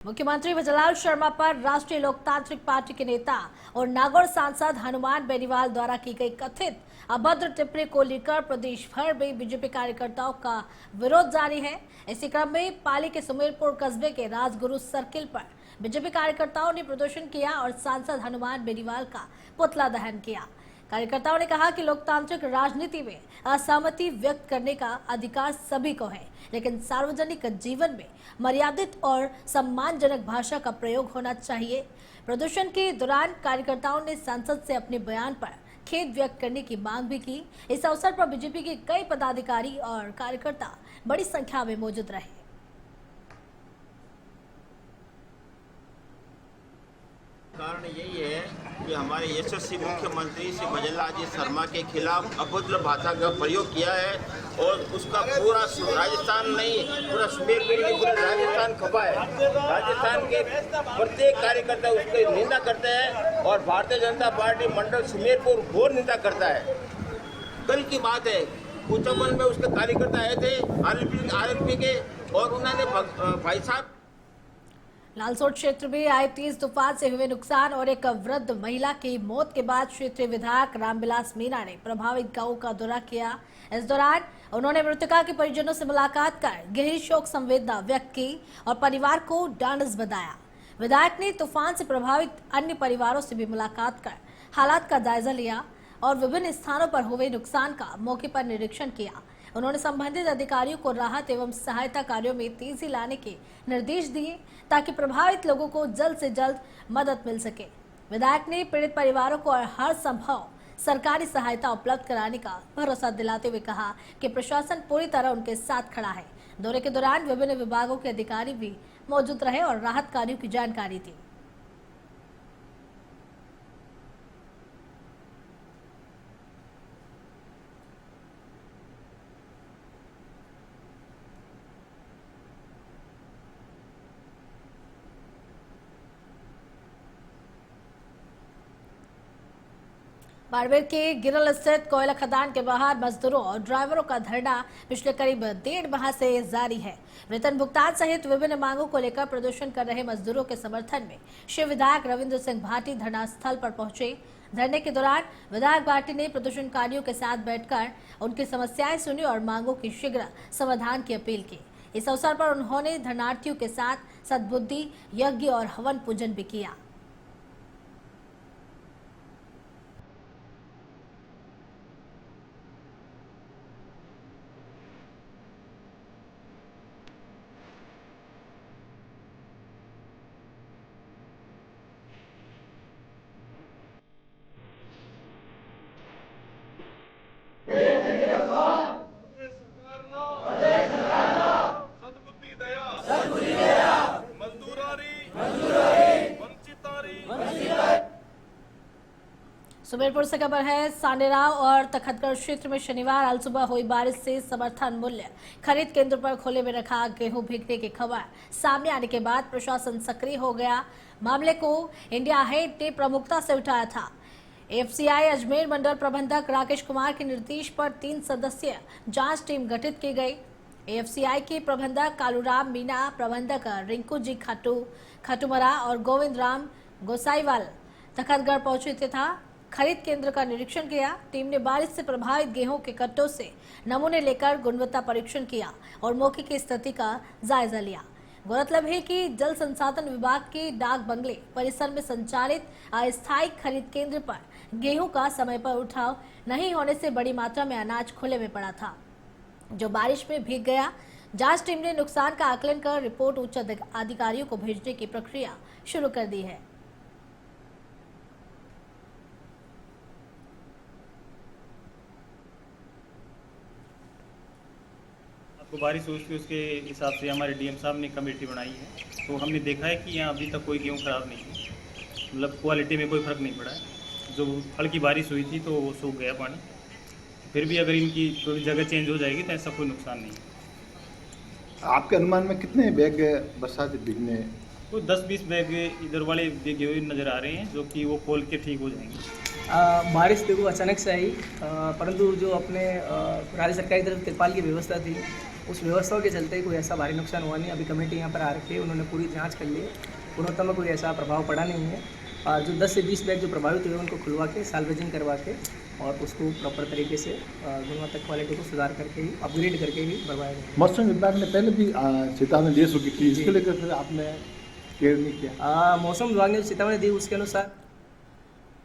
मुख्यमंत्री भजनलाल शर्मा पर राष्ट्रीय लोकतांत्रिक पार्टी के नेता और नागौर सांसद हनुमान बेनीवाल द्वारा की गई कथित अभद्र टिप्पणी को लेकर प्रदेश भर में बीजेपी कार्यकर्ताओं का विरोध जारी है। इसी क्रम में पाली के सुमेरपुर कस्बे के राजगुरु सर्किल पर बीजेपी कार्यकर्ताओं ने प्रदर्शन किया और सांसद हनुमान बेनीवाल का पुतला दहन किया। कार्यकर्ताओं ने कहा कि लोकतांत्रिक राजनीति में असहमति व्यक्त करने का अधिकार सभी को है, लेकिन सार्वजनिक जीवन में मर्यादित और सम्मानजनक भाषा का प्रयोग होना चाहिए। प्रदर्शन के दौरान कार्यकर्ताओं ने सांसद से अपने बयान पर खेद व्यक्त करने की मांग भी की। इस अवसर पर बीजेपी के कई पदाधिकारी और कार्यकर्ता बड़ी संख्या में मौजूद रहे। कारण यही है कि हमारे यशस्वी मुख्यमंत्री श्री भजनलाल जी शर्मा के खिलाफ अभद्र भाषा का प्रयोग किया है और उसका पूरा राजस्थान नहीं, पूरा सुमेरपुर नहीं, पूरा राजस्थान खपा है। राजस्थान के प्रत्येक कार्यकर्ता उसकी निंदा करते हैं और भारतीय जनता पार्टी मंडल सुमेरपुर घोर निंदा करता है। कल की बात है, उच्चमन में उसके कार्यकर्ता आए थे आरएलपी के और उन्होंने भाई साहब लालसोट क्षेत्र में आए तेज तूफान से हुए नुकसान और एक वृद्ध महिला की मौत के बाद क्षेत्रीय विधायक रामविलास मीणा ने प्रभावित गांवों का दौरा किया। इस दौरान उन्होंने मृतका के परिजनों से मुलाकात कर गहरी शोक संवेदना व्यक्त की और परिवार को ढांढस बंधाया। विधायक ने तूफान से प्रभावित अन्य परिवारों से भी मुलाकात कर हालात का जायजा लिया और विभिन्न स्थानों पर हुए नुकसान का मौके पर निरीक्षण किया। उन्होंने संबंधित अधिकारियों को राहत एवं सहायता कार्यों में तेजी लाने के निर्देश दिए ताकि प्रभावित लोगों को जल्द से जल्द मदद मिल सके। विधायक ने पीड़ित परिवारों को हर संभव सरकारी सहायता उपलब्ध कराने का भरोसा दिलाते हुए कहा कि प्रशासन पूरी तरह उनके साथ खड़ा है। दौरे के दौरान विभिन्न विभागों के अधिकारी भी मौजूद रहे और राहत कार्यों की जानकारी दी। बाड़मेर के गिरल स्थित कोयला खदान के बाहर मजदूरों और ड्राइवरों का धरना पिछले करीब 1.5 माह से जारी है। वेतन भुगतान सहित विभिन्न मांगों को लेकर प्रदर्शन कर रहे मजदूरों के समर्थन में शिव विधायक रविंद्र सिंह भाटी धरना स्थल पर पहुंचे। धरने के दौरान विधायक भाटी ने प्रदर्शनकारियों के साथ बैठकर उनकी समस्याएं सुनी और मांगों की शीघ्र समाधान की अपील की। इस अवसर पर उन्होंने धरनार्थियों के साथ सद्बुद्धि यज्ञ और हवन पूजन भी किया। सुमेरपुर से खबर है। सांडेराव और तखतगढ़ क्षेत्र में शनिवार आज सुबह हुई बारिश से समर्थन मूल्य खरीद केंद्र पर खुले में रखा गेहूं भीगने की खबर सामने आने के बाद प्रशासन सक्रिय हो गया। मामले को इंडिया हेड ने प्रमुखता से उठाया था। एफसीआई अजमेर मंडल प्रबंधक राकेश कुमार के निर्देश पर 3 सदस्यीय जांच टीम गठित की गई। एफसीआई के प्रबंधक कालूराम मीणा, प्रबंधक रिंकू जी खटुमरा और गोविंद राम गोसाईवाल तखतगढ़ पहुंचे था। खरीद केंद्र का निरीक्षण किया। टीम ने बारिश से प्रभावित गेहूं के कट्टों से नमूने लेकर गुणवत्ता परीक्षण किया और मौके की स्थिति का जायजा लिया। गौरतलब है कि जल संसाधन विभाग के डाक बंगले परिसर में संचालित अस्थायी खरीद केंद्र पर गेहूं का समय पर उठाव नहीं होने से बड़ी मात्रा में अनाज खुले में पड़ा था, जो बारिश में भीग गया। जांच टीम ने नुकसान का आकलन कर रिपोर्ट उच्च अधिकारियों को भेजने की प्रक्रिया शुरू कर दी है। तो बारिश हुई थी, उसके हिसाब से हमारे डीएम साहब ने कमेटी बनाई है। तो हमने देखा है कि यहाँ अभी तक कोई गेहूँ ख़राब नहीं है, मतलब क्वालिटी में कोई फ़र्क नहीं पड़ा है। जो हल्की बारिश हुई थी तो वो सूख गया पानी। फिर भी अगर इनकी थोड़ी जगह चेंज हो जाएगी तो ऐसा कोई नुकसान नहीं है। आपके अनुमान में कितने बैग बरसात बिकने? तो 10-20 बैग इधर वाले भीगे हुए नज़र आ रहे हैं, जो कि वो खोल के ठीक हो जाएंगे। बारिश देखो अचानक से आई, परंतु जो अपने राज्य सरकार की तरफ तिरपाल की व्यवस्था थी उस व्यवस्थाओं के चलते कोई ऐसा भारी नुकसान हुआ नहीं। अभी कमेटी यहाँ पर आ रखी है, उन्होंने पूरी जांच कर ली है, गुणवत्ता में कोई ऐसा प्रभाव पड़ा नहीं है। और जो 10 से 20 बैग जो प्रभावित हुए उनको खुलवा के साल्वेजिंग करवा के और उसको प्रॉपर तरीके से गुणवत्ता क्वालिटी को सुधार करके ही अपग्रेड करके ही भरवाया गया। मौसम विभाग ने पहले भी चेतावनी दे चुकी थी, इसको लेकर फिर आपने केयर नहीं किया? मौसम विभाग ने चेतावनी दी, उसके अनुसार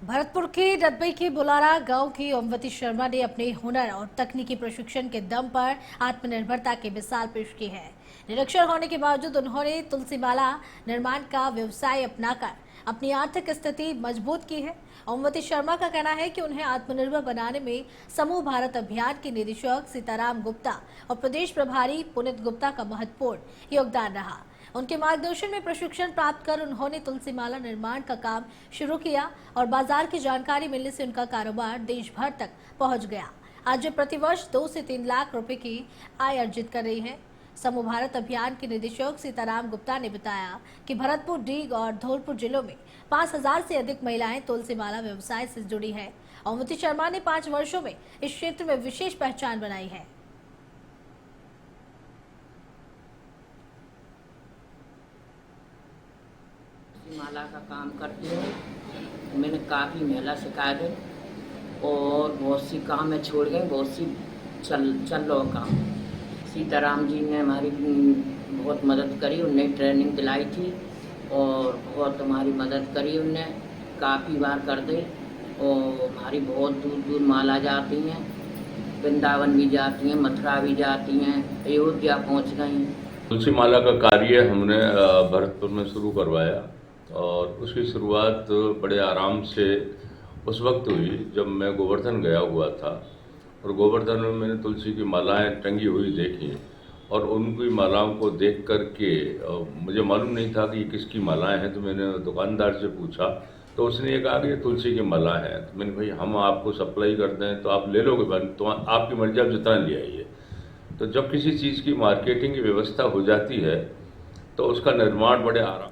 भरतपुर के रतबई के बुलारा गांव की ओमवती शर्मा ने अपने हुनर और तकनीकी प्रशिक्षण के दम पर आत्मनिर्भरता की मिसाल पेश की है। निरक्षर होने के बावजूद उन्होंने तुलसी माला निर्माण का व्यवसाय अपनाकर अपनी आर्थिक स्थिति मजबूत की है। ओमवती शर्मा का कहना है कि उन्हें आत्मनिर्भर बनाने में समूह भारत अभियान के निदेशक सीताराम गुप्ता और प्रदेश प्रभारी पुनीत गुप्ता का महत्वपूर्ण योगदान रहा। उनके मार्गदर्शन में प्रशिक्षण प्राप्त कर उन्होंने तुलसी माला निर्माण का काम शुरू किया और बाजार की जानकारी मिलने से उनका कारोबार देश भर तक पहुंच गया। आज वे प्रतिवर्ष 2 से 3 लाख रुपए की आय अर्जित कर रही है। समूह भारत अभियान के निदेशक सीताराम गुप्ता ने बताया कि भरतपुर, डीग और धौलपुर जिलों में 5000 से अधिक महिलाएं तुलसी माला व्यवसाय से जुड़ी है। ओमवती शर्मा ने 5 वर्षों में इस क्षेत्र में विशेष पहचान बनाई है। माला का काम करती हूँ। मैंने काफ़ी महिला सिखाए थे और बहुत सी काम मैं छोड़ गई, बहुत सी चल लो काम। सीताराम जी ने हमारी बहुत मदद करी, उनने ट्रेनिंग दिलाई थी और बहुत हमारी मदद करी। उनने काफ़ी बार कर दी और हमारी बहुत दूर दूर माला जाती हैं, वृंदावन भी जाती हैं, मथुरा भी जाती हैं, अयोध्या पहुँच गई। तुलसी माला का कार्य हमने भरतपुर में शुरू करवाया और उसकी शुरुआत बड़े आराम से उस वक्त हुई जब मैं गोवर्धन गया हुआ था और गोवर्धन में मैंने तुलसी की मालाएं टंगी हुई देखी और उनकी मालाओं को देख कर के मुझे मालूम नहीं था कि ये किसकी मालाएं हैं। तो मैंने दुकानदार से पूछा तो उसने ये कहा कि ये तुलसी की माला है। तो मैंने भाई हम आपको सप्लाई कर दें तो आप ले लोगे, तो आपकी मर्जी, आप जितना ले आइए। तो जब किसी चीज़ की मार्केटिंग की व्यवस्था हो जाती है तो उसका निर्माण बड़े आराम।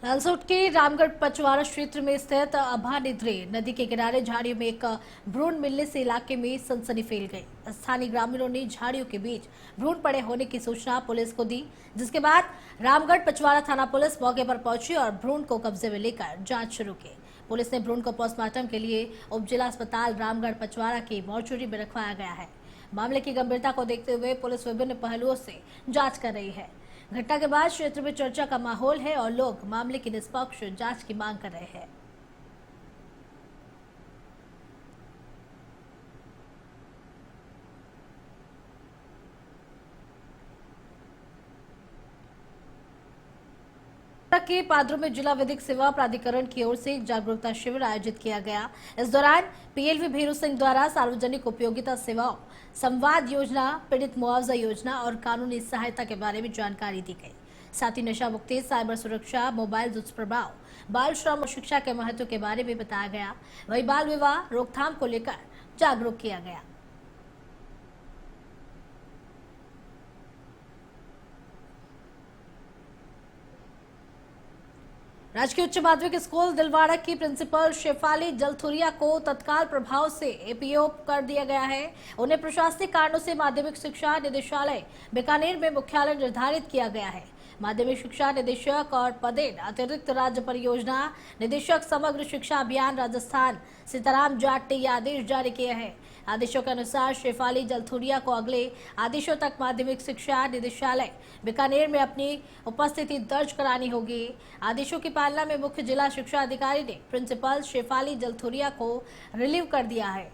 लालसोट के रामगढ़ पचवाड़ा क्षेत्र में स्थित अभानिद्रे नदी के किनारे झाड़ियों में एक भ्रूण मिलने से इलाके में सनसनी फैल गई। स्थानीय ग्रामीणों ने झाड़ियों के बीच भ्रूण पड़े होने की सूचना पुलिस को दी, जिसके बाद रामगढ़ पचवाड़ा थाना पुलिस मौके पर पहुंची और भ्रूण को कब्जे में लेकर जांच शुरू की। पुलिस ने भ्रूण को पोस्टमार्टम के लिए उप जिला अस्पताल रामगढ़ पचवाड़ा की मॉर्चरी में रखवाया गया है। मामले की गंभीरता को देखते हुए पुलिस विभिन्न पहलुओं से जांच कर रही है। घटना के बाद क्षेत्र में चर्चा का माहौल है और लोग मामले की निष्पक्ष जांच की मांग कर रहे हैं। के पादरों में जिला विधिक सेवा प्राधिकरण की ओर से एक जागरूकता शिविर आयोजित किया गया। इस दौरान पीएलवी भीरू सिंह द्वारा सार्वजनिक उपयोगिता सेवाओं, संवाद योजना, पीड़ित मुआवजा योजना और कानूनी सहायता के बारे में जानकारी दी गई। साथ ही नशा मुक्ति, साइबर सुरक्षा, मोबाइल दुष्प्रभाव, बाल श्रम और शिक्षा के महत्व के बारे में बताया गया। वहीं बाल विवाह रोकथाम को लेकर जागरूक किया गया। राजकीय उच्च माध्यमिक स्कूल दिलवाड़ा की प्रिंसिपल शेफाली जलथुरिया को तत्काल प्रभाव से एपीओ कर दिया गया है। उन्हें प्रशासनिक कारणों से माध्यमिक शिक्षा निदेशालय बीकानेर में मुख्यालय निर्धारित किया गया है। माध्यमिक शिक्षा निदेशक और पदेन अतिरिक्त राज्य परियोजना निदेशक समग्र शिक्षा अभियान राजस्थान सीताराम जाट ने यह आदेश जारी किए हैं। आदेशों के अनुसार शेफाली जलथुरिया को अगले आदेशों तक माध्यमिक शिक्षा निदेशालय बीकानेर में अपनी उपस्थिति दर्ज करानी होगी। आदेशों की पालना में मुख्य जिला शिक्षा अधिकारी ने प्रिंसिपल शेफाली जलथुरिया को रिलीव कर दिया है।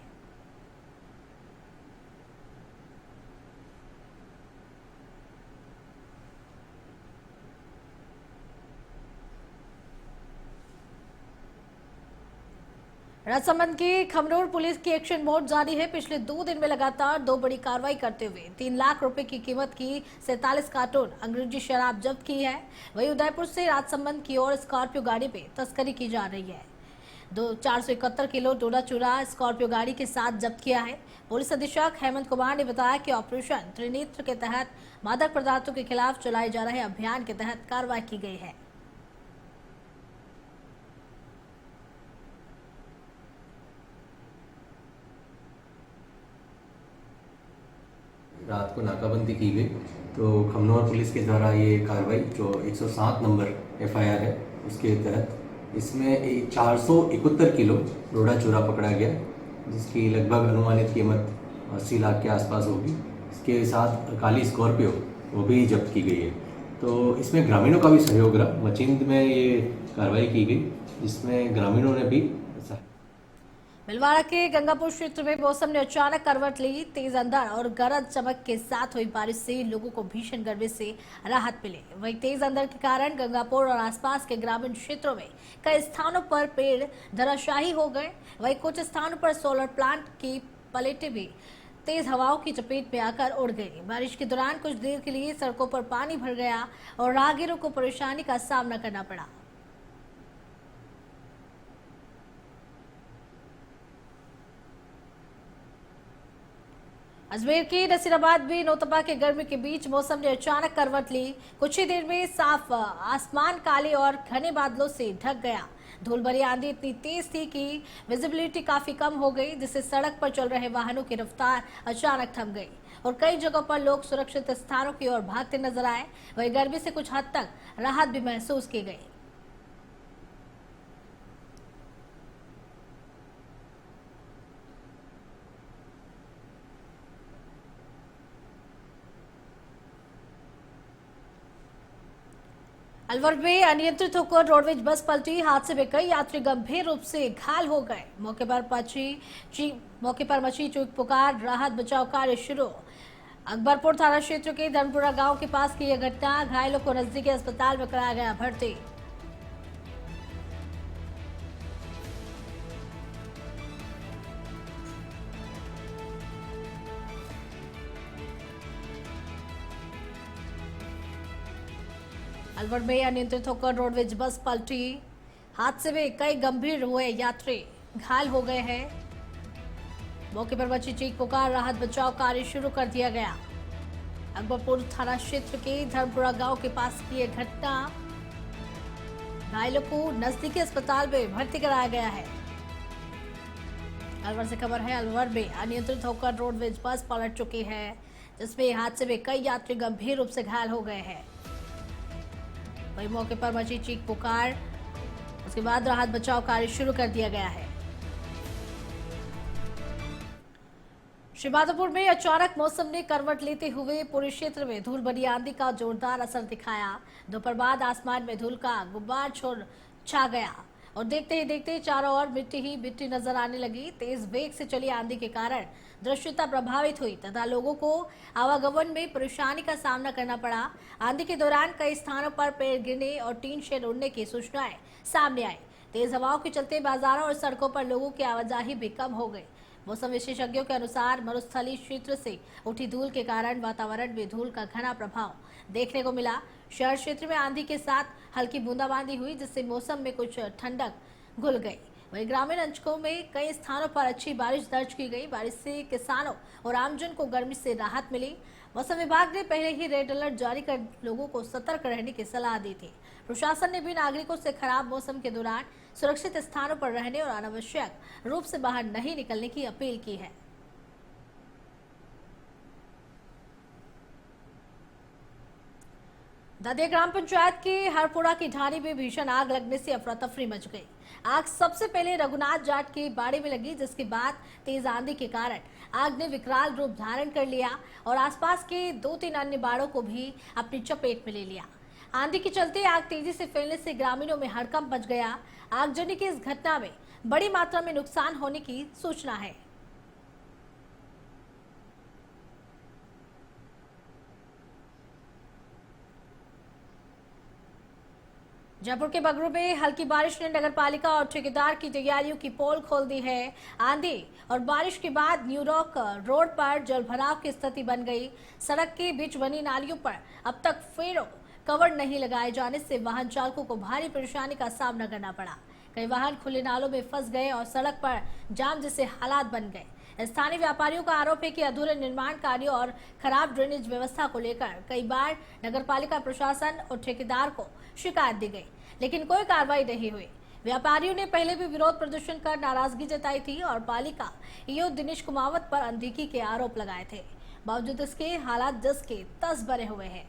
राजसमंद की खमनोर पुलिस की एक्शन मोड जारी है। पिछले 2 दिन में लगातार 2 बड़ी कार्रवाई करते हुए 3 लाख रुपए की कीमत की 47 कार्टून अंग्रेजी शराब जब्त की है। वहीं उदयपुर से राजसमंद की ओर स्कॉर्पियो गाड़ी पे तस्करी की जा रही है। 471 किलो डोडा चूरा स्कॉर्पियो गाड़ी के साथ जब्त किया है। पुलिस अधीक्षक हेमंत कुमार ने बताया कि ऑपरेशन त्रिनेत्र के तहत मादक पदार्थों के खिलाफ चलाए जा रहे अभियान के तहत कार्रवाई की गई है। रात को नाकाबंदी की गई तो खमनौर पुलिस के द्वारा ये कार्रवाई जो 107 नंबर FIR है उसके तहत इसमें 471 किलो रोड़ा चूरा पकड़ा गया, जिसकी लगभग अनुमानित कीमत 80 लाख के आसपास होगी। इसके साथ काली स्कॉर्पियो वो भी जब्त की गई है। तो इसमें ग्रामीणों का भी सहयोग रहा। मचिंद में ये कार्रवाई की गई जिसमें ग्रामीणों ने भी भीलवाड़ा के गंगापुर क्षेत्र में मौसम ने अचानक करवट ली। तेज अंधड़ और गरज चमक के साथ हुई बारिश से लोगों को भीषण गर्मी से राहत मिली। वहीं तेज अंधड़ के कारण गंगापुर और आसपास के ग्रामीण क्षेत्रों में कई स्थानों पर पेड़ धराशायी हो गए। वहीं कुछ स्थानों पर सोलर प्लांट की प्लेटें भी तेज हवाओं की चपेट में आकर उड़ गई। बारिश के दौरान कुछ देर के लिए सड़कों पर पानी भर गया और राहगीरों को परेशानी का सामना करना पड़ा। अजमेर के नसीराबाद में नौतपा के गर्मी के बीच मौसम ने अचानक करवट ली। कुछ ही देर में साफ आसमान काले और घने बादलों से ढक गया। धूल भरी आंधी इतनी तेज थी कि विजिबिलिटी काफी कम हो गई, जिससे सड़क पर चल रहे वाहनों की रफ्तार अचानक थम गई और कई जगहों पर लोग सुरक्षित स्थानों की ओर भागते नजर आए। वहीं गर्मी से कुछ हद तक राहत भी महसूस की गई। अलवर में अनियंत्रित होकर रोडवेज बस पलटी। हादसे में कई यात्री गंभीर रूप से घायल हो गए। मौके पर मची चीख पुकार, राहत बचाव कार्य शुरू। अकबरपुर थाना क्षेत्र के धर्मपुरा गांव के पास की यह घटना। घायलों को नजदीकी अस्पताल में कराया गया भर्ती। अलवर में अनियंत्रित होकर रोडवेज बस पलटी। हादसे में कई गंभीर हुए यात्री घायल हो गए हैं। मौके पर मची चीख पुकार, राहत बचाव कार्य शुरू कर दिया गया। अकबरपुर थाना क्षेत्र के धर्मपुरा गांव के पास की यह घटना। घायलों को नजदीकी अस्पताल में भर्ती कराया गया है। अलवर से खबर है, अलवर में अनियंत्रित होकर रोडवेज बस पलट चुकी है, जिसमें हादसे में कई यात्री गंभीर रूप से घायल हो गए हैं। वही मौके पर मची चीख पुकार, उसके बाद राहत बचाव कार्य शुरू कर दिया गया है। श्रीमाधोपुर में अचानक मौसम ने करवट लेते हुए पूरे क्षेत्र में धूल भरी आंधी का जोरदार असर दिखाया। दोपहर बाद आसमान में धूल का गुब्बार छा गया और देखते ही देखते चारों ओर मिट्टी ही मिट्टी नजर आने लगी। तेज वेग से चली आंधी के कारण दृश्यता प्रभावित हुई तथा लोगों को आवागमन में परेशानी का सामना करना पड़ा। आंधी के दौरान कई स्थानों पर पेड़ गिरने और टीन शेड उड़ने की सूचनाएं सामने आई। तेज हवाओं के चलते बाजारों और सड़कों पर लोगों की आवाजाही भी कम हो गई। मौसम विशेषज्ञों के अनुसार मरुस्थलीय क्षेत्र से उठी धूल के कारण वातावरण में धूल का घना प्रभाव देखने को मिला। शहर क्षेत्र में आंधी के साथ हल्की बूंदाबांदी हुई, जिससे मौसम में कुछ ठंडक घुल गई। वहीं ग्रामीण अंचलों में कई स्थानों पर अच्छी बारिश दर्ज की गई। बारिश से किसानों और आमजन को गर्मी से राहत मिली। मौसम विभाग ने पहले ही रेड अलर्ट जारी कर लोगों को सतर्क रहने की सलाह दी थी। प्रशासन ने भी नागरिकों से खराब मौसम के दौरान सुरक्षित स्थानों पर रहने और अनावश्यक रूप से बाहर नहीं निकलने की अपील की है। दादिया ग्राम पंचायत के हरपुरा की ढाणी में भीषण आग लगने से अफरा तफरी मच गई। आग सबसे पहले रघुनाथ जाट की बाड़ी में लगी, जिसके बाद तेज आंधी के कारण आग ने विकराल रूप धारण कर लिया और आसपास के 2-3 अन्य बाड़ों को भी अपनी चपेट में ले लिया। आंधी के चलते आग तेजी से फैलने से ग्रामीणों में हड़कंप मच गया। आगजनी की इस घटना में बड़ी मात्रा में नुकसान होने की सूचना है। जयपुर के बगरू में हल्की बारिश ने नगरपालिका और ठेकेदार की तैयारियों की पोल खोल दी है। आंधी और बारिश के बाद न्यूयॉर्क रोड पर जलभराव की स्थिति बन गई। सड़क के बीच बनी नालियों पर अब तक फेरों कवर नहीं लगाए जाने से वाहन चालकों को भारी परेशानी का सामना करना पड़ा। कई वाहन खुले नालों में फंस गए और सड़क पर जाम जैसे हालात बन गए। स्थानीय व्यापारियों का आरोप है कि अधूरे निर्माण कार्यों और खराब ड्रेनेज व्यवस्था को लेकर कई बार नगरपालिका प्रशासन और ठेकेदार को शिकायत दी गई, लेकिन कोई कार्रवाई नहीं हुई। व्यापारियों ने पहले भी विरोध प्रदर्शन कर नाराजगी जताई थी और पालिका ईओ दिनेश कुमावत पर अनदेखी के आरोप लगाए थे। बावजूद इसके हालात जस के तस बने हुए हैं।